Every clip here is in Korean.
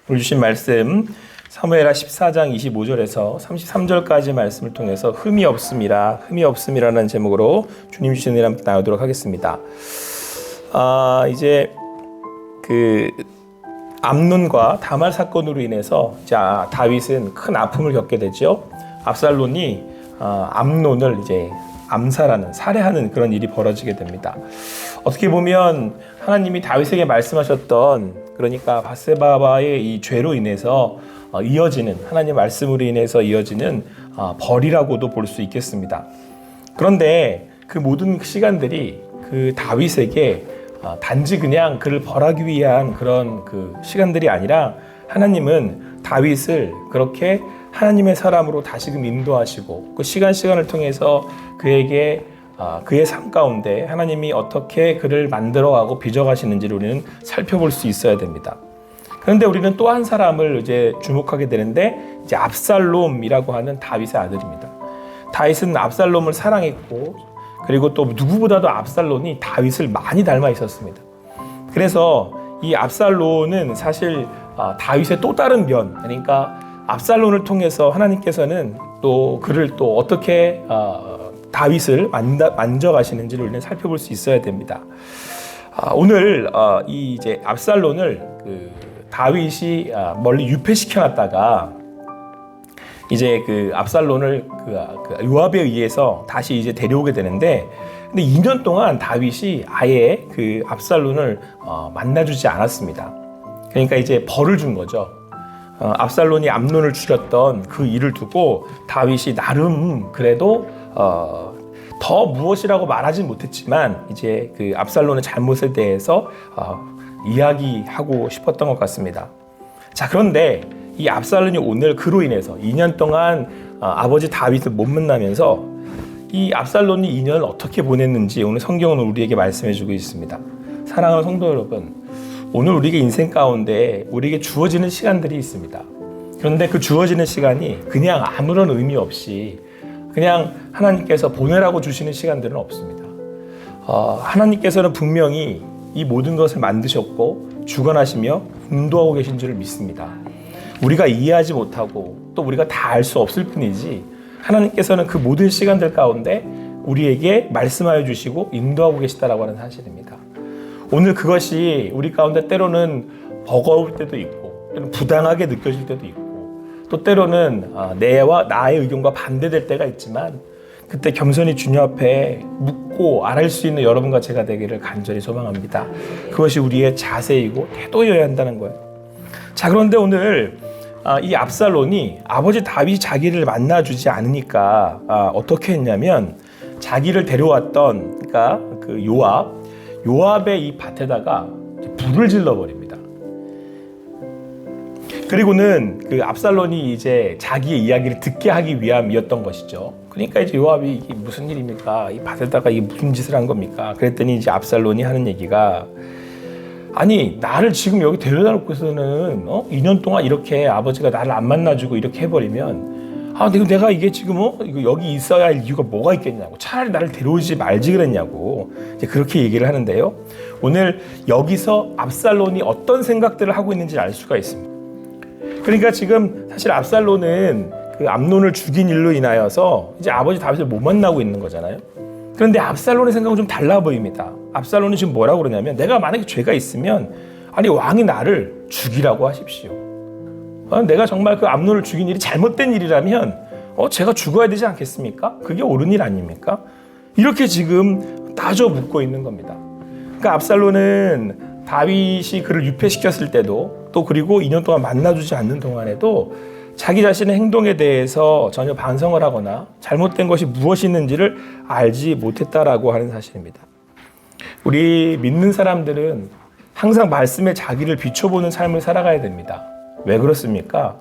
오늘 주신 말씀 사무엘하 14장 25절에서 33절까지 말씀을 통해서 흠이 없음이라는 제목으로 주님 주신 은혜를 함께 나누도록 하겠습니다. 이제 그 암논과 다말 사건으로 인해서 다윗은 큰 아픔을 겪게 되죠. 압살론이 암논을 이제 살해하는 그런 일이 벌어지게 됩니다. 어떻게 보면 하나님이 다윗에게 말씀하셨던, 그러니까 밧세바와의 이 죄로 인해서 이어지는, 하나님의 말씀으로 인해서 이어지는 벌이라고도 볼 수 있겠습니다. 그런데 그 모든 시간들이 그 다윗에게 단지 그냥 그를 벌하기 위한 그런 그 시간들이 아니라, 하나님은 다윗을 그렇게 하나님의 사람으로 다시금 인도하시고, 그 시간을 통해서 그에게 그의 삶 가운데 하나님이 어떻게 그를 만들어가고 빚어가시는지를 우리는 살펴볼 수 있어야 됩니다. 그런데 우리는 또 한 사람을 이제 주목하게 되는데, 이제 압살롬이라고 하는 다윗의 아들입니다. 다윗은 압살롬을 사랑했고, 그리고 또 누구보다도 압살롬이 다윗을 많이 닮아 있었습니다. 그래서 이 압살롬은 사실 다윗의 또 다른 면, 그러니까 압살롬을 통해서 하나님께서는 또 그를 또 어떻게 다윗을 만져가시는지를 우리는 살펴볼 수 있어야 됩니다. 오늘 이 이제 압살롬을 다윗이 멀리 유폐시켜놨다가 이제 그 압살롬을 그 요압에 의해서 다시 이제 데려오게 되는데, 근데 2년 동안 다윗이 아예 그 압살롬을 만나주지 않았습니다. 그러니까 이제 벌을 준 거죠. 압살롬이 암논을 죽였던 그 일을 두고 다윗이 나름 그래도 더 무엇이라고 말하진 못했지만 이제 그 압살롬의 잘못에 대해서 이야기하고 싶었던 것 같습니다. 자, 그런데 이 압살롬이 오늘 그로 인해서 2년 동안 아버지 다윗을 못 만나면서 이 압살롬이 2년을 어떻게 보냈는지 오늘 성경은 우리에게 말씀해주고 있습니다. 사랑하는 성도 여러분, 오늘 우리에게 인생 가운데 우리에게 주어지는 시간들이 있습니다. 그런데 그 주어지는 시간이 그냥 아무런 의미 없이 그냥 하나님께서 보내라고 주시는 시간들은 없습니다. 하나님께서는 분명히 이 모든 것을 만드셨고 주관하시며 인도하고 계신 줄을 믿습니다. 우리가 이해하지 못하고 또 우리가 다 알 수 없을 뿐이지, 하나님께서는 그 모든 시간들 가운데 우리에게 말씀하여 주시고 인도하고 계시다라고 하는 사실입니다. 오늘 그것이 우리 가운데 때로는 버거울 때도 있고, 때로는 부당하게 느껴질 때도 있고, 또 때로는 나의 의견과 반대될 때가 있지만, 그때 겸손히 주님 앞에 묻고 알할 수 있는 여러분과 제가 되기를 간절히 소망합니다. 그것이 우리의 자세이고 태도여야 한다는 거예요. 자, 그런데 오늘 이 압살롬이 아버지 다윗이 자기를 만나주지 않으니까 어떻게 했냐면, 자기를 데려왔던 그러니까 그 요압의 이 밭에다가 불을 질러버립니다. 그리고는 그 압살롬이 이제 자기의 이야기를 듣게 하기 위함이었던 것이죠. 그러니까 이제 요압이 이게 무슨 일입니까? 이 밭에다가 이게 무슨 짓을 한 겁니까? 그랬더니 이제 압살롬이 하는 얘기가, 아니 나를 지금 여기 데려다 놓고서는 2년 동안 이렇게 아버지가 나를 안 만나주고 이렇게 해버리면, 내가 이게 지금 이거 여기 있어야 할 이유가 뭐가 있겠냐고, 차라리 나를 데려오지 말지 그랬냐고 이제 그렇게 얘기를 하는데요. 오늘 여기서 압살롬이 어떤 생각들을 하고 있는지 알 수가 있습니다. 그러니까 지금 사실 압살롬은 그 암논을 죽인 일로 인하여서 이제 아버지 다윗을 못 만나고 있는 거잖아요. 그런데 압살롬의 생각은 좀 달라 보입니다. 압살롬은 지금 뭐라고 그러냐면, 내가 만약에 죄가 있으면 왕이 나를 죽이라고 하십시오. 내가 정말 그 암논을 죽인 일이 잘못된 일이라면 제가 죽어야 되지 않겠습니까? 그게 옳은 일 아닙니까? 이렇게 지금 따져 묻고 있는 겁니다. 그러니까 압살롬은 다윗이 그를 유폐시켰을 때도, 또 그리고 2년 동안 만나주지 않는 동안에도 자기 자신의 행동에 대해서 전혀 반성을 하거나 잘못된 것이 무엇이 있는지를 알지 못했다라고 하는 사실입니다. 우리 믿는 사람들은 항상 말씀에 자기를 비춰보는 삶을 살아가야 됩니다. 왜 그렇습니까?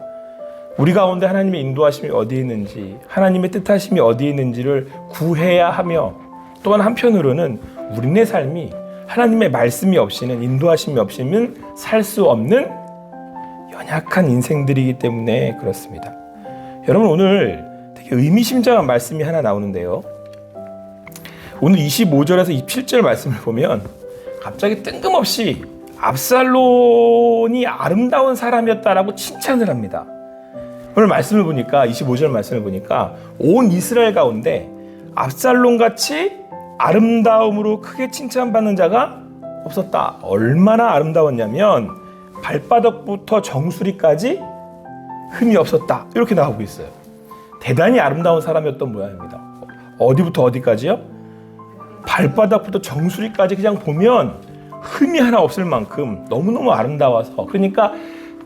우리 가운데 하나님의 인도하심이 어디에 있는지, 하나님의 뜻하심이 어디에 있는지를 구해야 하며, 또한 한편으로는 우리네 삶이 하나님의 말씀이 없이는, 인도하심이 없이는 살 수 없는 연약한 인생들이기 때문에 그렇습니다. 여러분, 오늘 되게 의미심장한 말씀이 하나 나오는데요. 오늘 25절에서 27절 말씀을 보면 갑자기 뜬금없이 압살론이 아름다운 사람이었다라고 칭찬을 합니다. 오늘 말씀을 보니까 25절 말씀을 보니까 온 이스라엘 가운데 압살론같이 아름다움으로 크게 칭찬받는 자가 없었다. 얼마나 아름다웠냐면 발바닥부터 정수리까지 흠이 없었다. 이렇게 나오고 있어요. 대단히 아름다운 사람이었던 모양입니다. 어디부터 어디까지요? 발바닥부터 정수리까지 그냥 보면 흠이 하나 없을 만큼 너무너무 아름다워서, 그러니까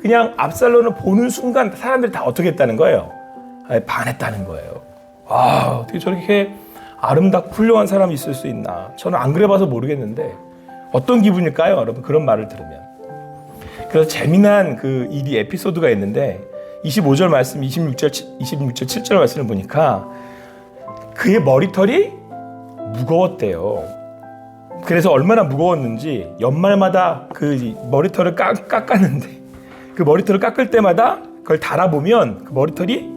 그냥 압살론을 보는 순간 사람들이 다 어떻게 했다는 거예요? 반했다는 거예요. 와, 어떻게 저렇게 아름답고 훌륭한 사람이 있을 수 있나. 저는 안 그래봐서 모르겠는데 어떤 기분일까요, 여러분? 그런 말을 들으면. 그래서 재미난 그 일이 에피소드가 있는데 25절 말씀, 26절 7절 말씀을 보니까 그의 머리털이 무거웠대요. 그래서 얼마나 무거웠는지 연말마다 그 머리털을 깎았는데 그 머리털을 깎을 때마다 그걸 달아보면 그 머리털이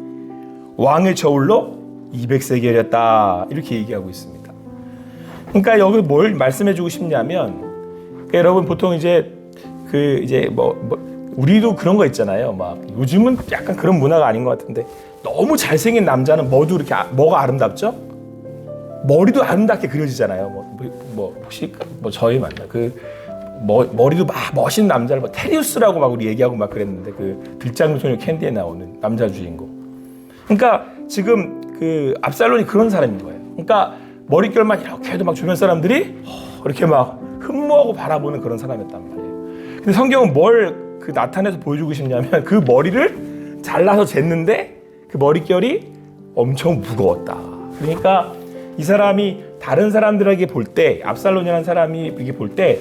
왕의 저울로 200세겔이었다. 이렇게 얘기하고 있습니다. 그러니까 여기 뭘 말씀해주고 싶냐면, 그러니까 여러분 보통 이제 우리도 그런 거 있잖아요. 막 요즘은 약간 그런 문화가 아닌 것 같은데 너무 잘생긴 남자는 뭐가 아름답죠? 머리도 아름답게 그려지잖아요. 혹시 저희 맞나? 머리도 막 멋있는 남자를 테리우스라고 막 우리 얘기하고 막 그랬는데, 그 들장미 소녀 캔디에 나오는 남자 주인공. 그러니까 지금 그 압살론이 그런 사람인 거예요. 그러니까 머릿결만 이렇게 해도 막 주변 사람들이 이렇게 막 흠모하고 바라보는 그런 사람이었단 말이에요. 근데 성경은 뭘 나타내서 보여주고 싶냐면 그 머리를 잘라서 쟀는데 그 머릿결이 엄청 무거웠다. 그러니까 이 사람이 다른 사람들에게 볼 때, 압살론이라는 사람이 이렇게 볼 때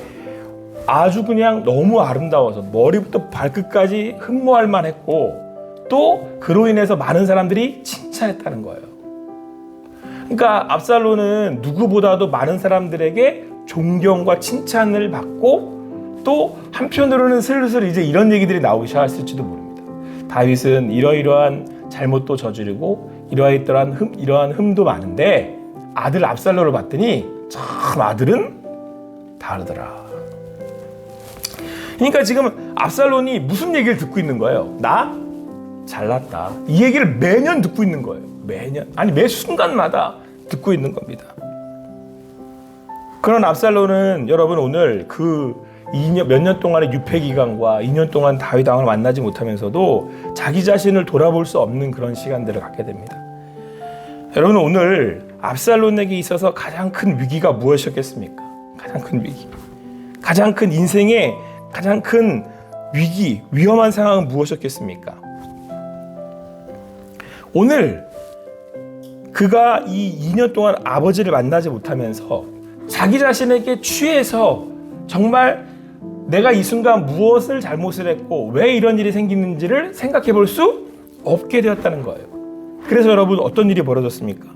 아주 그냥 너무 아름다워서 머리부터 발끝까지 흠모할 만했고, 또 그로 인해서 많은 사람들이 칭찬했다는 거예요. 그러니까 압살론은 누구보다도 많은 사람들에게 존경과 칭찬을 받고, 또 한편으로는 슬슬 이제 이런 얘기들이 나오기 시작했을지도 모릅니다. 다윗은 이러이러한 잘못도 저지르고 이러한 흠도 많은데 아들 압살론을 봤더니 참 아들은 다르더라. 그러니까 지금 압살론이 무슨 얘기를 듣고 있는 거예요? 나 잘났다. 이 얘기를 매년 듣고 있는 거예요. 매 순간마다 듣고 있는 겁니다. 그런 압살론은 여러분 오늘 몇 년 동안의 유폐 기간과 2년 동안 다윗 왕을 만나지 못하면서도 자기 자신을 돌아볼 수 없는 그런 시간들을 갖게 됩니다. 여러분 오늘 압살론에게 있어서 가장 큰 위기가 무엇이었겠습니까? 가장 큰 위기, 가장 큰 인생의 가장 큰 위기, 위험한 상황은 무엇이었겠습니까? 오늘 그가 이 2년 동안 아버지를 만나지 못하면서 자기 자신에게 취해서 정말 내가 이 순간 무엇을 잘못을 했고 왜 이런 일이 생기는지를 생각해 볼 수 없게 되었다는 거예요. 그래서 여러분 어떤 일이 벌어졌습니까?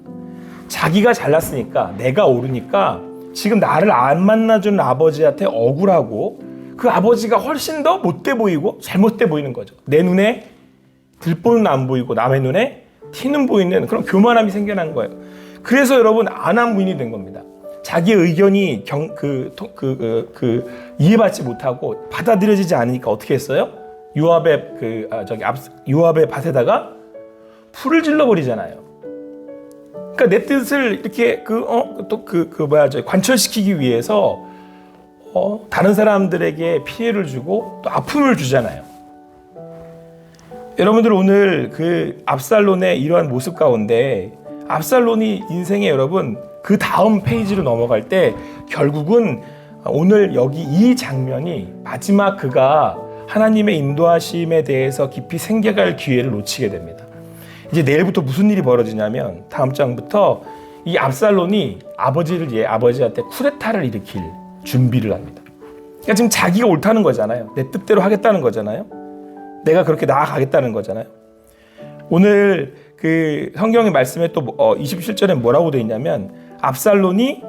자기가 잘났으니까, 내가 옳으니까 지금 나를 안 만나주는 아버지한테 억울하고, 그 아버지가 훨씬 더 못돼 보이고 잘못돼 보이는 거죠. 내 눈에 들보는 안 보이고 남의 눈에 티는 보이는 그런 교만함이 생겨난 거예요. 그래서 여러분 안한무인이 된 겁니다. 자기의 의견이 이해받지 못하고 받아들여지지 않으니까 어떻게 했어요? 요압의 밭에다가 풀을 질러버리잖아요. 그러니까 내 뜻을 이렇게 관철시키기 위해서 다른 사람들에게 피해를 주고 또 아픔을 주잖아요. 여러분들 오늘 그 압살론의 이러한 모습 가운데, 압살론이 인생에 여러분 그 다음 페이지로 넘어갈 때 결국은 오늘 여기 이 장면이 마지막 그가 하나님의 인도하심에 대해서 깊이 생각할 기회를 놓치게 됩니다. 이제 내일부터 무슨 일이 벌어지냐면 다음 장부터 이 압살론이 아버지한테 쿠데타를 일으킬 준비를 합니다. 그러니까 지금 자기가 옳다는 거잖아요. 내 뜻대로 하겠다는 거잖아요. 내가 그렇게 나아가겠다는 거잖아요. 오늘 그 성경의 말씀에 또 27절에 뭐라고 되어 있냐면, 압살론이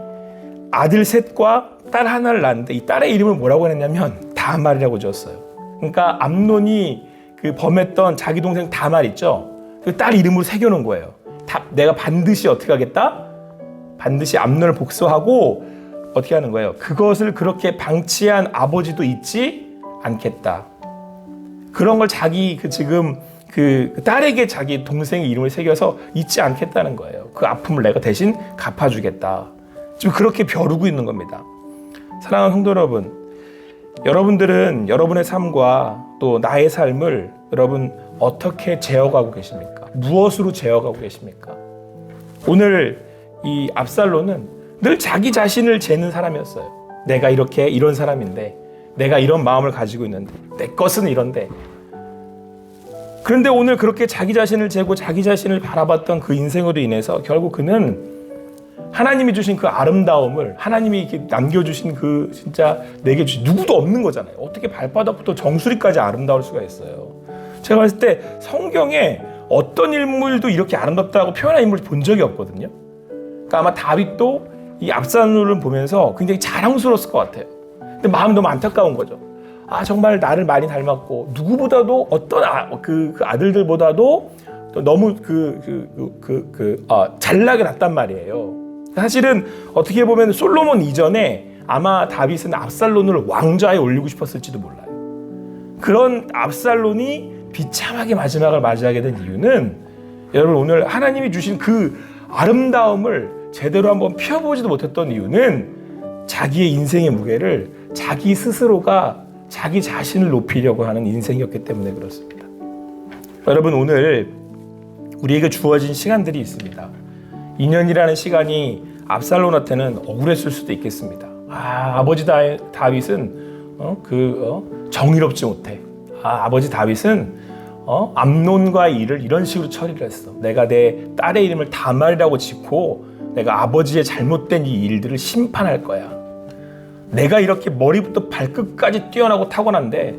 아들 셋과 딸 하나를 낳았는데 이 딸의 이름을 뭐라고 했냐면 다말이라고 지었어요. 그러니까 암논이 그 범했던 자기 동생 다말 있죠. 그 딸 이름으로 새겨놓은 거예요. 내가 반드시 어떻게 하겠다? 반드시 암논을 복수하고 어떻게 하는 거예요? 그것을 그렇게 방치한 아버지도 잊지 않겠다. 그런 걸 자기 지금 딸에게 자기 동생의 이름을 새겨서 잊지 않겠다는 거예요. 그 아픔을 내가 대신 갚아주겠다. 지금 그렇게 벼르고 있는 겁니다. 사랑하는 성도 여러분, 여러분들은 여러분의 삶과 또 나의 삶을 여러분 어떻게 재어가고 계십니까? 무엇으로 재어가고 계십니까? 오늘 이 압살론은 늘 자기 자신을 재는 사람이었어요. 내가 이런 사람인데, 내가 이런 마음을 가지고 있는데, 내 것은 이런데. 그런데 오늘 그렇게 자기 자신을 재고 자기 자신을 바라봤던 그 인생으로 인해서 결국 그는 하나님이 주신 그 아름다움을, 하나님이 이렇게 남겨주신 그 진짜 내게 주신 누구도 없는 거잖아요. 어떻게 발바닥부터 정수리까지 아름다울 수가 있어요. 제가 봤을 때 성경에 어떤 인물도 이렇게 아름답다고 표현한 인물을 본 적이 없거든요. 그러니까 아마 다윗도 이 압살롬을 보면서 굉장히 자랑스러웠을 것 같아요. 근데 마음이 너무 안타까운 거죠. 정말 나를 많이 닮았고 누구보다도 어떤 그 아들들보다도 너무 잘나게 났단 말이에요. 사실은 어떻게 보면 솔로몬 이전에 아마 다윗은 압살롬을 왕좌에 올리고 싶었을지도 몰라요. 그런 압살롬이 비참하게 마지막을 맞이하게 된 이유는 여러분 오늘 하나님이 주신 그 아름다움을 제대로 한번 펴보지도 못했던 이유는 자기의 인생의 무게를 자기 스스로가 자기 자신을 높이려고 하는 인생이었기 때문에 그렇습니다. 여러분 오늘 우리에게 주어진 시간들이 있습니다. 2년이라는 시간이 압살롬한테는 억울했을 수도 있겠습니다. 아버지 다윗은 정의롭지 못해. 아버지 다윗은 암논과의 일을 이런 식으로 처리를 했어. 내가 내 딸의 이름을 다말이라고 짓고 내가 아버지의 잘못된 이 일들을 심판할 거야. 내가 이렇게 머리부터 발끝까지 뛰어나고 타고난데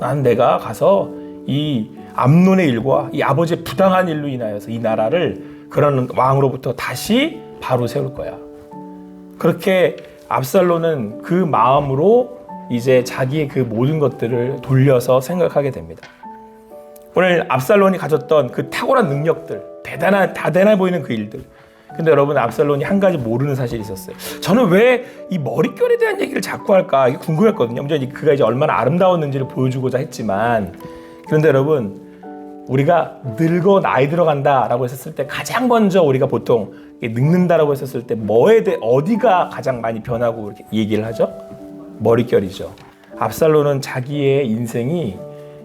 나는 내가 가서 이 암논의 일과 이 아버지의 부당한 일로 인하여서 이 나라를 그런 왕으로부터 다시 바로 세울 거야. 그렇게 압살롬은 그 마음으로 이제 자기의 그 모든 것들을 돌려서 생각하게 됩니다. 오늘 압살롬이 가졌던 그 탁월한 능력들, 대단해 보이는 그 일들. 근데 여러분 압살롬이 한 가지 모르는 사실이 있었어요. 저는 왜 이 머릿결에 대한 얘기를 자꾸 할까 이게 궁금했거든요. 물론 그가 이제 얼마나 아름다웠는지를 보여주고자 했지만, 그런데 여러분 우리가 늙어 나이 들어간다라고 했었을 때 가장 먼저 우리가 보통 늙는다라고 했었을 때 뭐에 대해 어디가 가장 많이 변하고 이렇게 얘기를 하죠? 머릿결이죠. 압살롬은 자기의 인생이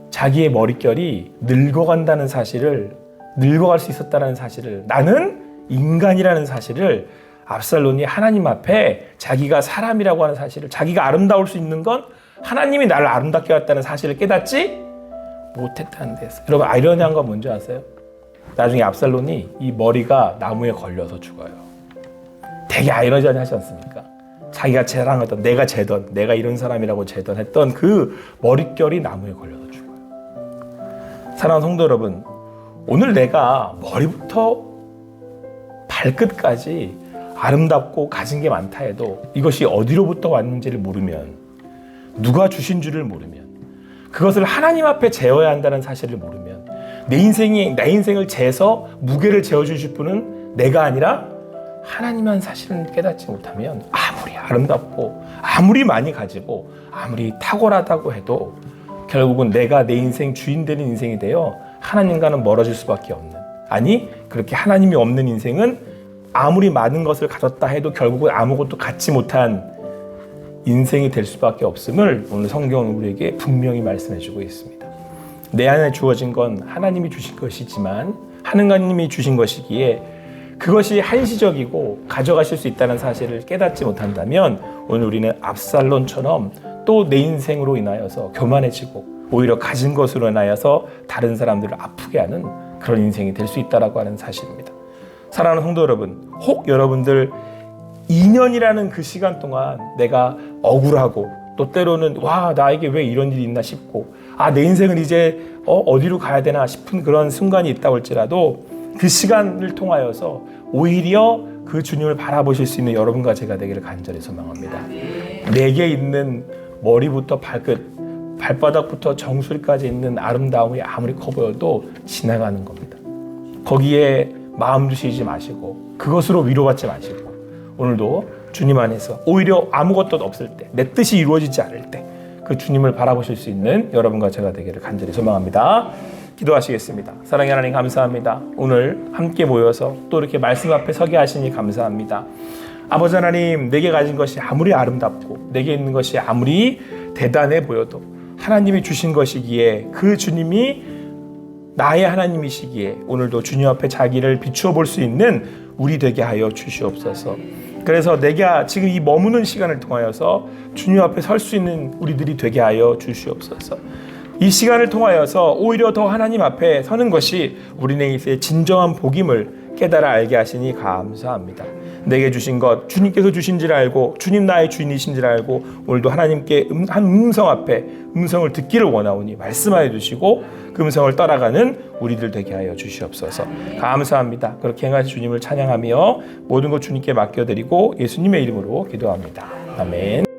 자기의 머릿결이 늙어간다는 사실을, 늙어갈 수 있었다는 사실을, 나는 인간이라는 사실을 압살롬이 하나님 앞에 자기가 사람이라고 하는 사실을, 자기가 아름다울 수 있는 건 하나님이 나를 아름답게 했다는 사실을 깨닫지 못했다는 데서. 여러분 아이러니한 건 뭔지 아세요? 나중에 압살롬이 이 머리가 나무에 걸려서 죽어요. 되게 아이러니하지 않습니까? 자기가 자랑하던, 내가 재던, 내가 이런 사람이라고 재던 했던 그 머릿결이 나무에 걸려서 죽어요. 사랑하는 성도 여러분, 오늘 내가 머리부터 발끝까지 아름답고 가진 게 많다 해도 이것이 어디로부터 왔는지를 모르면, 누가 주신 줄을 모르면, 그것을 하나님 앞에 재어야 한다는 사실을 모르면, 내 인생을 재서 무게를 재어주실 분은 내가 아니라 하나님한 사실을 깨닫지 못하면 아무리 아름답고 아무리 많이 가지고 아무리 탁월하다고 해도 결국은 내가 내 인생 주인 되는 인생이 되어 하나님과는 멀어질 수밖에 없는, 아니 그렇게 하나님이 없는 인생은 아무리 많은 것을 가졌다 해도 결국은 아무것도 갖지 못한 인생이 될 수밖에 없음을 오늘 성경은 우리에게 분명히 말씀해주고 있습니다. 내 안에 주어진 건 하나님이 주신 것이지만, 하나님이 주신 것이기에 그것이 한시적이고 가져가실 수 있다는 사실을 깨닫지 못한다면 오늘 우리는 압살롬처럼 또 내 인생으로 인하여서 교만해지고 오히려 가진 것으로 인하여서 다른 사람들을 아프게 하는 그런 인생이 될 수 있다라고 하는 사실입니다. 사랑하는 성도 여러분, 혹 여러분들 2년이라는 그 시간 동안 내가 억울하고 또 때로는 나에게 왜 이런 일이 있나 싶고 내 인생은 이제 어디로 가야 되나 싶은 그런 순간이 있다고 할지라도 그 시간을 통하여서 오히려 그 주님을 바라보실 수 있는 여러분과 제가 되기를 간절히 소망합니다. 내게 있는 머리부터 발바닥부터 정수리까지 있는 아름다움이 아무리 커 보여도 지나가는 겁니다. 거기에 마음 두시지 마시고 그것으로 위로받지 마시고 오늘도 주님 안에서 오히려 아무것도 없을 때, 내 뜻이 이루어지지 않을 때 그 주님을 바라보실 수 있는 여러분과 제가 되기를 간절히 소망합니다. 기도하시겠습니다. 사랑의 하나님 감사합니다. 오늘 함께 모여서 또 이렇게 말씀 앞에 서게 하시니 감사합니다. 아버지 하나님, 내게 가진 것이 아무리 아름답고 내게 있는 것이 아무리 대단해 보여도 하나님이 주신 것이기에 그 주님이 나의 하나님이시기에 오늘도 주님 앞에 자기를 비추어 볼 수 있는 우리 되게 하여 주시옵소서. 그래서 내가 지금 이 머무는 시간을 통하여서 주님 앞에 설 수 있는 우리들이 되게 하여 주시옵소서. 이 시간을 통하여서 오히려 더 하나님 앞에 서는 것이 우리네의 진정한 복임을 깨달아 알게 하시니 감사합니다. 내게 주신 것 주님께서 주신지를 알고 주님 나의 주인이신지를 알고 오늘도 하나님께 한 음성 앞에 음성을 듣기를 원하오니 말씀하여 주시고 그 음성을 따라가는 우리들 되게 하여 주시옵소서. 감사합니다. 그렇게 행하신 주님을 찬양하며 모든 것 주님께 맡겨드리고 예수님의 이름으로 기도합니다. 아멘.